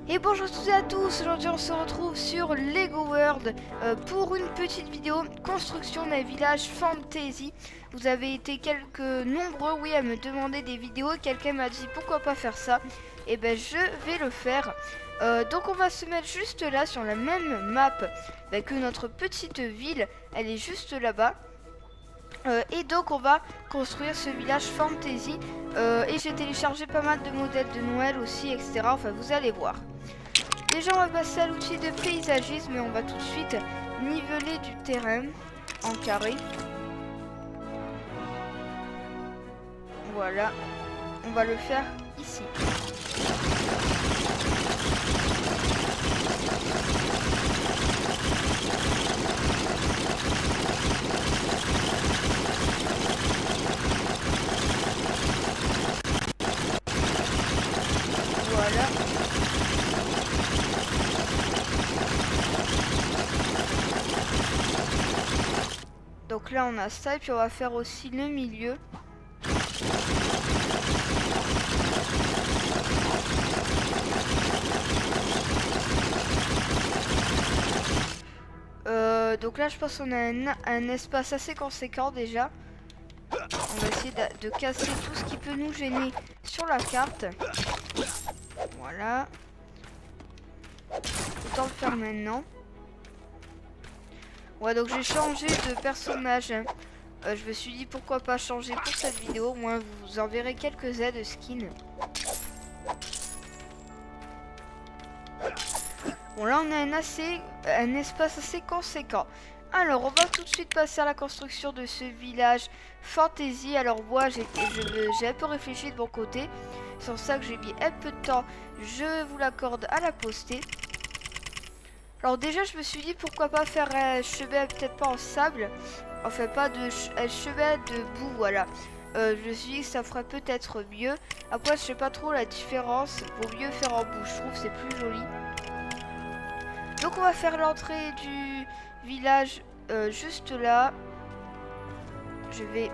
Et bonjour à toutes et à tous, aujourd'hui on se retrouve sur Lego World pour une petite vidéo construction d'un village fantasy. Vous avez été quelques nombreux à me demander des vidéos, quelqu'un m'a dit pourquoi pas faire ça. Et ben je vais le faire. Donc on va se mettre juste là sur la même map que notre petite ville, elle est juste là-bas. Et donc on va construire ce village fantasy et j'ai téléchargé pas mal de modèles de Noël aussi, etc. Enfin vous allez voir. Déjà on va passer à l'outil de paysagisme et on va tout de suite niveler du terrain en carré. Voilà, on va le faire ici. Voilà. Donc là on a ça et puis on va faire aussi le milieu. Donc là je pense qu'on a un espace assez conséquent déjà. On va essayer de casser tout ce qui peut nous gêner sur la carte. Voilà. Autant le faire maintenant. Ouais, donc j'ai changé de personnage. Je me suis dit pourquoi pas changer pour cette vidéo. Moi vous en verrez quelques-uns de skins. Bon là on a un espace assez conséquent. Alors on va tout de suite passer à la construction de ce village fantasy. Alors moi j'ai un peu réfléchi de mon côté. C'est pour ça que j'ai mis un peu de temps. Je vous l'accorde à la poster. Alors déjà je me suis dit pourquoi pas faire un chemin peut-être pas en sable. Enfin pas de un chemin de boue, voilà. Je me suis dit que ça ferait peut-être mieux. Après je sais pas trop la différence. Vaut mieux faire en boue, je trouve c'est plus joli. Donc on va faire l'entrée du village juste là. Je vais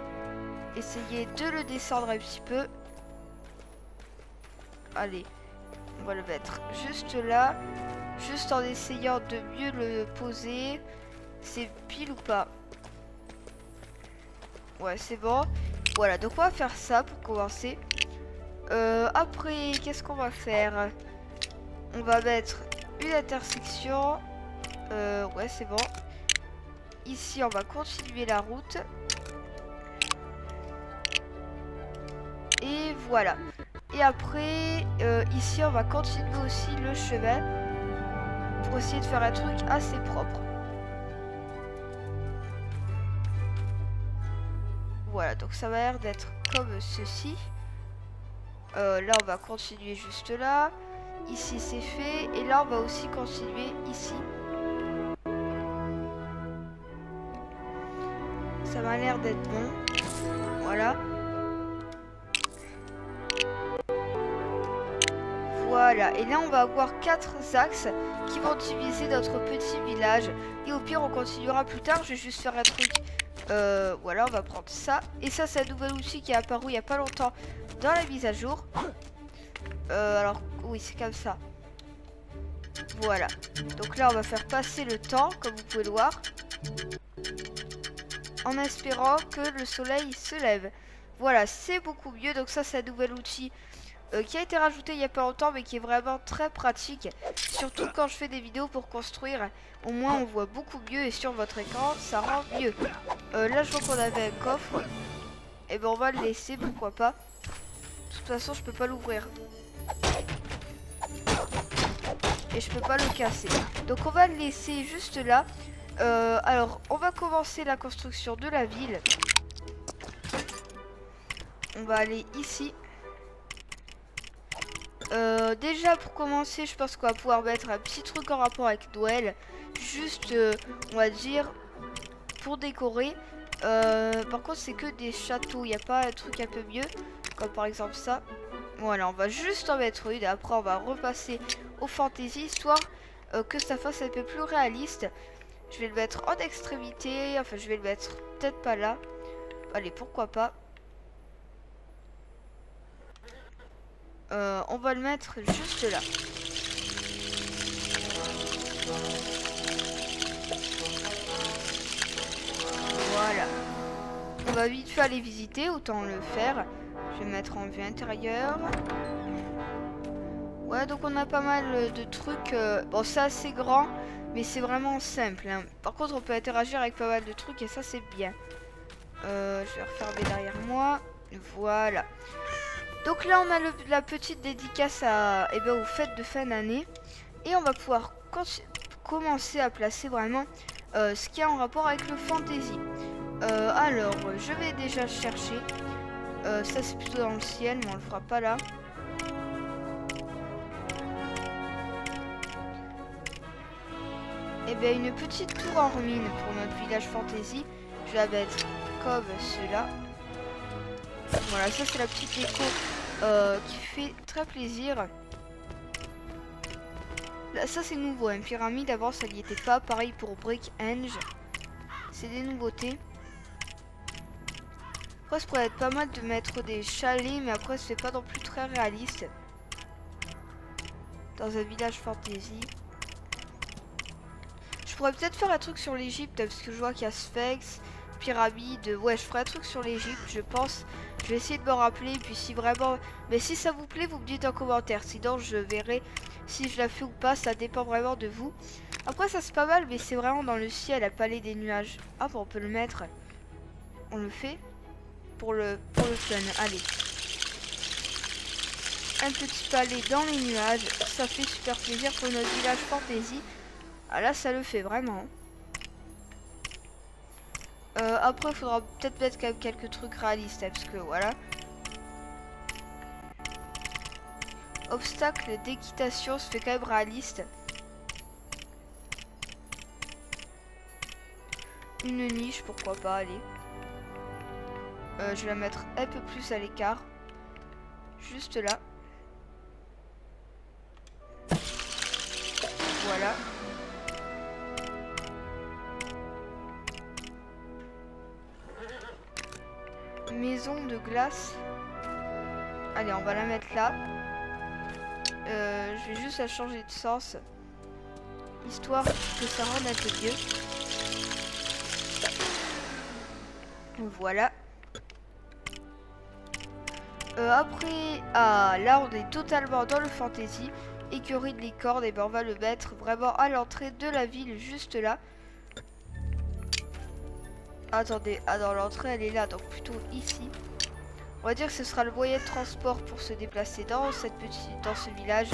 essayer de le descendre un petit peu. Allez, on va le mettre juste là. Juste en essayant de mieux le poser. C'est pile ou pas? Ouais, c'est bon. Voilà, donc on va faire ça pour commencer. Après, qu'est-ce qu'on va faire? On va mettre une intersection. Ouais, c'est bon. Ici, on va continuer la route. Et voilà. Et après, ici, on va continuer aussi le chemin. Pour essayer de faire un truc assez propre. Voilà, donc ça va l'air d'être comme ceci. Là, on va continuer juste là. Ici, c'est fait. Et là, on va aussi continuer ici. Ça m'a l'air d'être bon. Voilà. Voilà. Et là, on va avoir 4 axes qui vont diviser notre petit village. Et au pire, on continuera plus tard. Je vais juste faire un truc. Voilà, on va prendre ça. Et ça, c'est un nouvel outil qui est apparu il n'y a pas longtemps dans la mise à jour. Alors, oui, c'est comme ça. Voilà. Donc là, on va faire passer le temps, comme vous pouvez le voir. En espérant que le soleil se lève. Voilà, c'est beaucoup mieux. Donc ça, c'est un nouvel outil qui a été rajouté il n'y a pas longtemps, mais qui est vraiment très pratique. Surtout quand je fais des vidéos pour construire. Au moins, on voit beaucoup mieux et sur votre écran, ça rend mieux. Là, je vois qu'on avait un coffre. Et ben, on va le laisser, pourquoi pas. De toute façon, je peux pas l'ouvrir. Et je peux pas le casser. Donc, on va le laisser juste là. Alors, on va commencer la construction de la ville. On va aller ici. Déjà pour commencer, je pense qu'on va pouvoir mettre un petit truc en rapport avec Noël. Juste, on va dire, pour décorer. Par contre, c'est que des châteaux. Il n'y a pas un truc un peu mieux. Comme par exemple ça. Voilà, on va juste en mettre une. Et après, on va repasser au fantasy, histoire que ça fasse un peu plus réaliste. Je vais le mettre en extrémité. Enfin, je vais le mettre peut-être pas là. Allez, pourquoi pas. On va le mettre juste là. Voilà. On va vite fait aller visiter, autant le faire. Je vais mettre en vue intérieure. Ouais, donc on a pas mal de trucs. Bon, c'est assez grand, mais c'est vraiment simple, hein. Par contre, on peut interagir avec pas mal de trucs et ça, c'est bien. Je vais refermer derrière moi. Voilà. Donc là, on a la petite dédicace à, aux fêtes de fin d'année. Et on va pouvoir commencer à placer vraiment ce qui a en rapport avec le fantasy. Alors, je vais déjà chercher. Ça, c'est plutôt dans le ciel, mais on le fera pas là. Et bien, une petite tour en ruine pour notre village fantasy. Je vais la mettre comme cela. Voilà, ça c'est la petite déco qui fait très plaisir. Là, ça c'est nouveau, une pyramide, avant ça n'y était pas. Pareil pour Breakhenge. C'est des nouveautés. Après, ça pourrait être pas mal de mettre des chalets, mais après, c'est pas non plus très réaliste. Dans un village fantasy. Je pourrais peut-être faire un truc sur l'Égypte, parce que je vois qu'il y a Sphinx, pyramide. Ouais, je ferai un truc sur l'Égypte, je pense. Je vais essayer de me rappeler, puis si vraiment... Mais si ça vous plaît, vous me dites en commentaire. Sinon, je verrai si je la fais ou pas, ça dépend vraiment de vous. Après, ça c'est pas mal, mais c'est vraiment dans le ciel, à palais des nuages. Ah bon, on peut le mettre. On le fait pour le fun. Allez. Un petit palais dans les nuages, ça fait super plaisir pour notre village fantasy. Ah là, ça le fait vraiment. Après, il faudra peut-être mettre quand même quelques trucs réalistes, hein, parce que voilà. Obstacle d'équitation, se fait quand même réaliste. Une niche, pourquoi pas, allez. Je vais la mettre un peu plus à l'écart. Juste là. Voilà. Maison de glace. Allez, on va la mettre là. Je vais juste la changer de sens. Histoire que ça rende un peu mieux. Voilà. Après, là on est totalement dans le fantasy. Écurie de licorne, et ben on va le mettre vraiment à l'entrée de la ville, juste là. Attendez, ah non, l'entrée elle est là, donc plutôt ici. On va dire que ce sera le moyen de transport pour se déplacer dans ce village.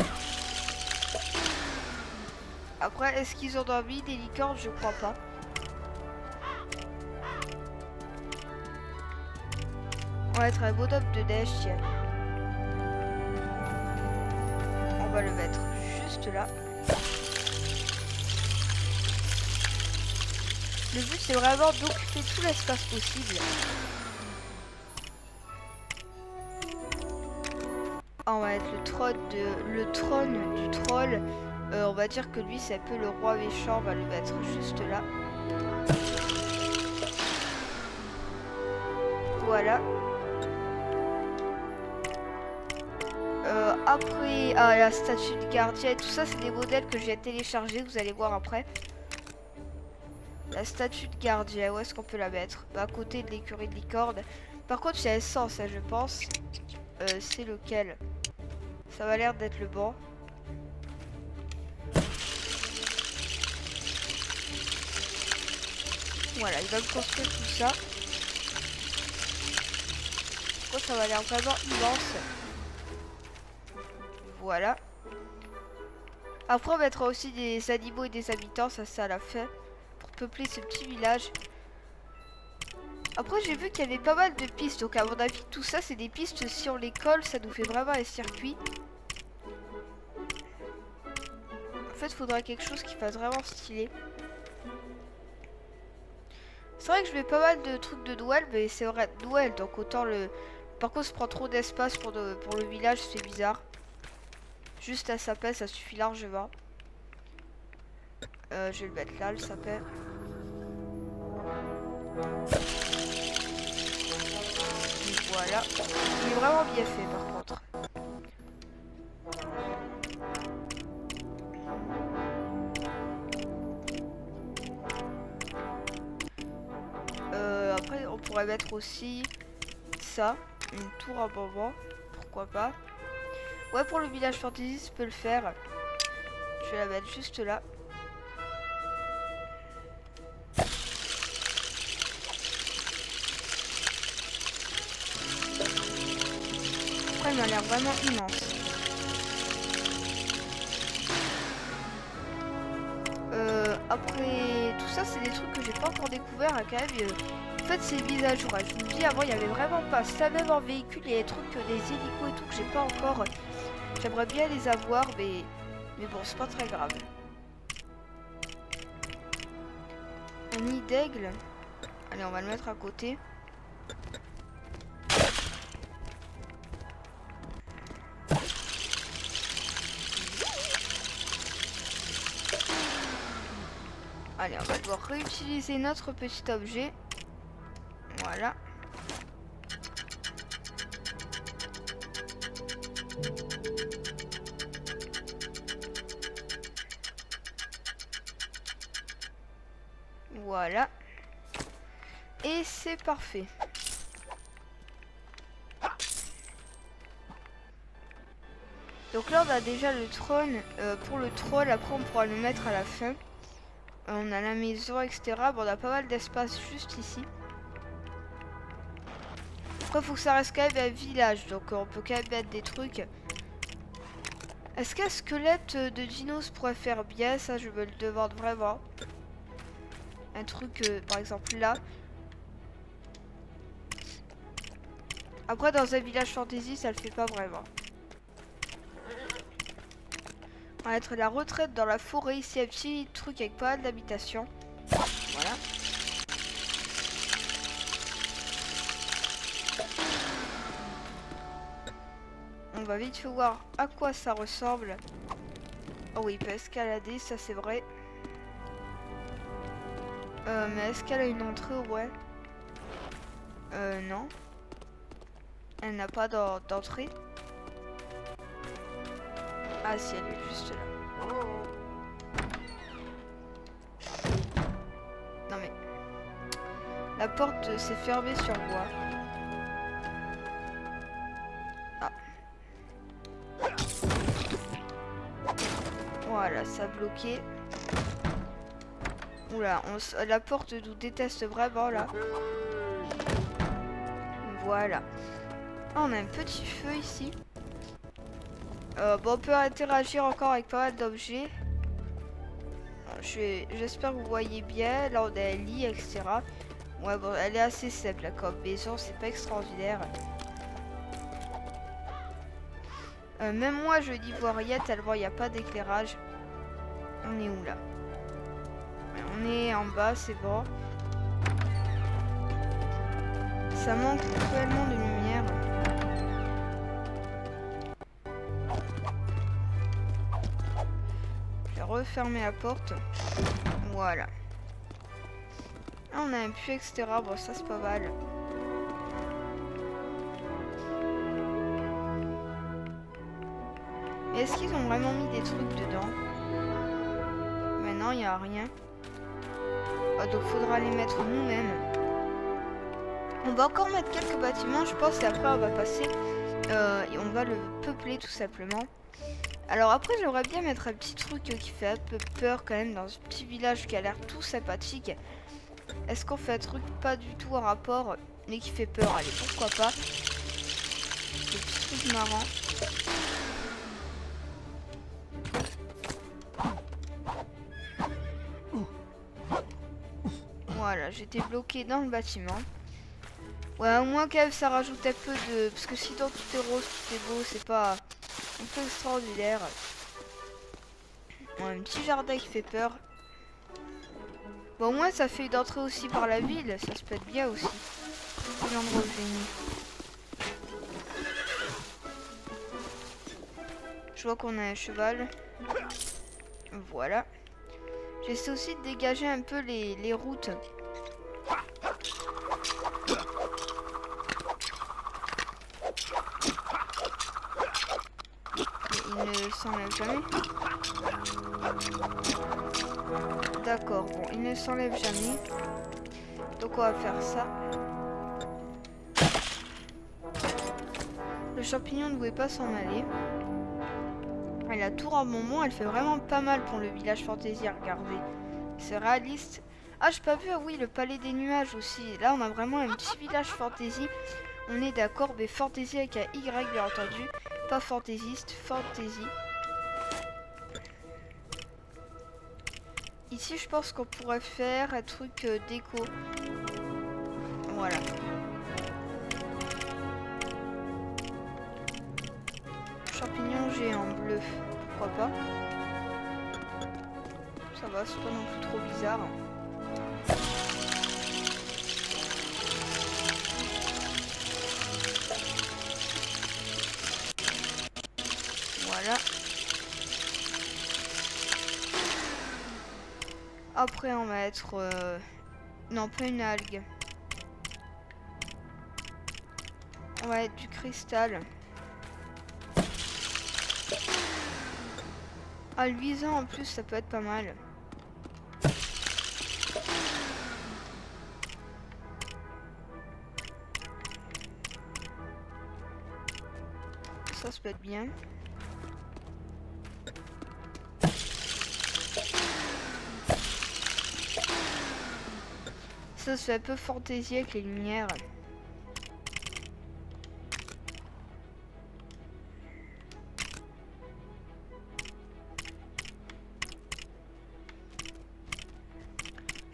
Après, est-ce qu'ils ont dormi des licornes? Je crois pas. On va être un bonhomme de neige, tiens. On va le mettre juste là. Le but c'est vraiment d'occuper tout l'espace possible. On va être le trône du troll. On va dire que lui c'est un peu le roi méchant. On va le mettre juste là. Voilà. Après, la statue de gardien et tout ça, c'est des modèles que j'ai téléchargés, vous allez voir après. La statue de gardien, où est-ce qu'on peut la mettre? Bah, à côté de l'écurie de licorne. Par contre, il y a un sens, hein, je pense. C'est lequel? Ça va l'air d'être le bon. Voilà, il va me construire tout ça. Par contre, ça va l'air vraiment immense. Voilà. Après, on mettra aussi des animaux et des habitants, ça à la fin, pour peupler ce petit village. Après, j'ai vu qu'il y avait pas mal de pistes, donc à mon avis, tout ça, c'est des pistes. Si on les colle, ça nous fait vraiment un circuit. En fait, il faudra quelque chose qui fasse vraiment stylé. C'est vrai que je mets pas mal de trucs de Noël, mais c'est vrai Noël, donc autant le... Par contre, ça prend trop d'espace pour le village, c'est bizarre. Juste un sapin, ça suffit largement. Je vais le mettre là, le sapin. Et voilà. Il est vraiment bien fait, par contre. pourrais mettre aussi ça, une tour à bonbons, pourquoi pas. Ouais, pour le village fantasy, je peux le faire. Je vais la mettre juste là. Après, elle m'a l'air vraiment immense. Après tout ça, c'est des trucs que j'ai pas encore découvert quand même. En fait, c'est mis à jour. Je vous dis, avant, il y avait vraiment pas ça, même en véhicule. Il y a des trucs, des hélicos et tout que j'ai pas encore. J'aimerais bien les avoir, mais bon, c'est pas très grave. Un nid d'aigle. Allez, on va le mettre à côté. Allez, on va devoir réutiliser notre petit objet. Voilà. Voilà. Et c'est parfait. Donc là, on a déjà le trône. Pour le troll, après, on pourra le mettre à la fin. On a la maison, etc. Bon, on a pas mal d'espace juste ici. Après, il faut que ça reste quand même un village. Donc, on peut quand même mettre des trucs. Est-ce qu'un squelette de dinos pourrait faire bien? Ça, je me le demande vraiment. Un truc, par exemple, là. Après, dans un village fantasy, ça le fait pas vraiment. On va mettre la retraite dans la forêt. Ici, un petit truc avec pas mal d'habitations. Voilà. On va vite voir à quoi ça ressemble. Oh oui, il peut escalader, ça c'est vrai. Mais est-ce qu'elle a une entrée? Ouais. Non. Elle n'a pas d'entrée. Ah si, elle est juste là. Non mais... La porte s'est fermée sur moi. Ah. Voilà, ça a bloqué. Oula, la porte nous déteste vraiment là. Voilà. Ah, on a un petit feu ici. Bon, on peut interagir encore avec pas mal d'objets. J'espère que vous voyez bien. Là, on a un lit, etc. Ouais, bon, elle est assez simple là, comme maison, c'est pas extraordinaire. Même moi, je n'y vois rien tellement il n'y a pas d'éclairage. On est où là? On est en bas, c'est bon. Ça manque cruellement de lumière. Je vais refermer la porte. Voilà. Là, on a un puits, etc. Bon, ça c'est pas mal. Mais est-ce qu'ils ont vraiment mis des trucs dedans? Mais non, il n'y a rien. Ah, donc faudra les mettre nous-mêmes. On va encore mettre quelques bâtiments, je pense, et après on va passer et on va le peupler tout simplement. Alors après, j'aimerais bien mettre un petit truc qui fait un peu peur quand même dans ce petit village qui a l'air tout sympathique. Est-ce qu'on fait un truc pas du tout en rapport, mais qui fait peur? Allez, pourquoi pas. Des petits trucs marrants. Voilà, j'étais bloqué dans le bâtiment. Ouais, au moins quand même ça rajoute un peu de... Parce que sinon tout est rose, tout est beau, c'est pas un peu extraordinaire. Bon, un petit jardin qui fait peur. Bon, au moins ça fait une entrée aussi par la ville, ça se peut être bien aussi. C'est l'endroit où j'ai mis. Je vois qu'on a un cheval. Voilà. J'essaie aussi de dégager un peu les routes. Il ne s'enlève jamais. D'accord, bon, il ne s'enlève jamais. Donc on va faire ça. Le champignon ne pouvait pas s'en aller. Et la tour à bonbons, elle fait vraiment pas mal pour le village fantasy, regardez. C'est réaliste. Ah, j'ai pas vu, ah oui, le palais des nuages aussi. Là, on a vraiment un petit village fantasy. On est d'accord, mais fantasy avec un Y, bien entendu. Pas fantaisiste, fantasy. Ici, je pense qu'on pourrait faire un truc déco. Voilà. Champignon géant bleu. Pourquoi pas? Ça va, c'est pas non plus trop bizarre. Voilà. Après, on va mettre... Non, pas une algue. On va mettre du cristal. Ah, luisant en plus, ça peut être pas mal. Ça peut être bien. Ça se fait un peu fantaisie avec les lumières.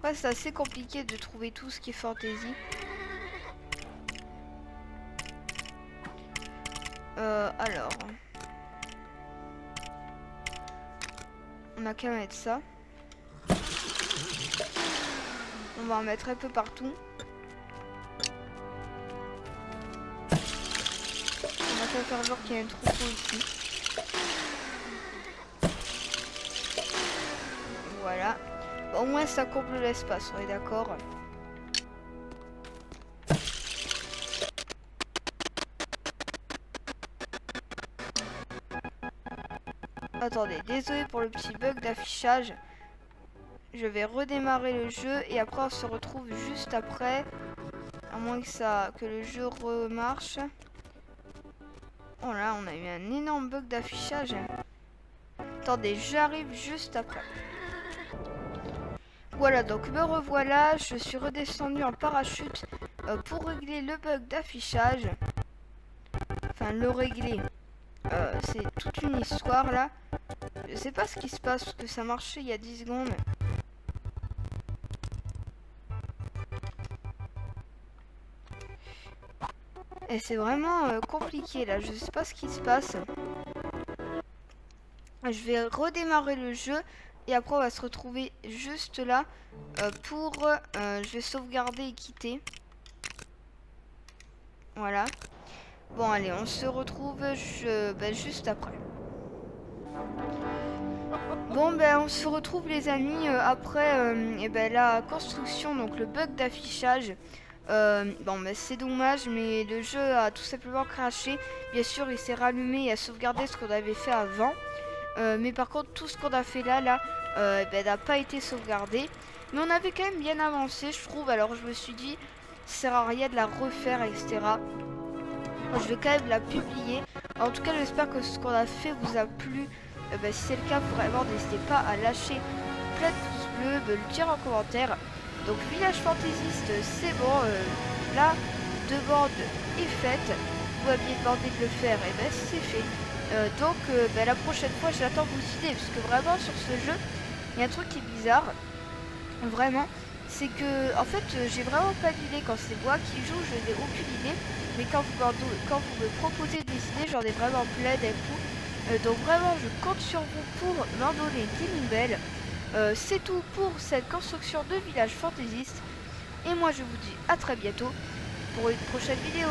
Ouais, c'est assez compliqué de trouver tout ce qui est fantaisie. Alors... On a qu'à mettre ça. On va en mettre un peu partout. On va faire genre qu'il y a un troupeau ici. Voilà. Bon, au moins ça comble l'espace, on est d'accord. Attendez, désolé pour le petit bug d'affichage. Je vais redémarrer le jeu et après on se retrouve juste après. À moins que le jeu remarche. Oh là, on a eu un énorme bug d'affichage. Attendez, j'arrive juste après. Voilà, donc me revoilà. Je suis redescendu en parachute pour régler le bug d'affichage. Enfin, le régler. C'est toute une histoire là. Je sais pas ce qui se passe parce que ça marchait il y a 10 secondes. Et c'est vraiment compliqué là, je sais pas ce qui se passe. Je vais redémarrer le jeu et après on va se retrouver juste là je vais sauvegarder et quitter. Voilà. Bon allez, on se retrouve juste après. Bon ben on se retrouve les amis après la construction, donc le bug d'affichage. Bon ben c'est dommage, mais le jeu a tout simplement craché. Bien sûr il s'est rallumé et a sauvegardé ce qu'on avait fait avant, mais par contre tout ce qu'on a fait là n'a pas été sauvegardé, mais on avait quand même bien avancé je trouve. Alors je me suis dit ça sert à rien de la refaire, etc. Je vais quand même la publier. En tout cas j'espère que ce qu'on a fait vous a plu. Si c'est le cas, vraiment n'hésitez pas à lâcher plein de pouces bleus, me le dire en commentaire. Donc village fantaisiste, c'est bon, la demande est faite. Vous m'aviez demandé de le faire, et ben c'est fait. La prochaine fois j'attends vos idées, parce que vraiment sur ce jeu, il y a un truc qui est bizarre. Vraiment, c'est que en fait j'ai vraiment pas d'idée. Quand c'est moi qui joue, je n'ai aucune idée. Mais quand vous me proposez des idées, j'en ai vraiment plein d'un coup. Donc vraiment je compte sur vous pour m'en donner des nouvelles. C'est tout pour cette construction de village fantaisiste. Et moi je vous dis à très bientôt pour une prochaine vidéo.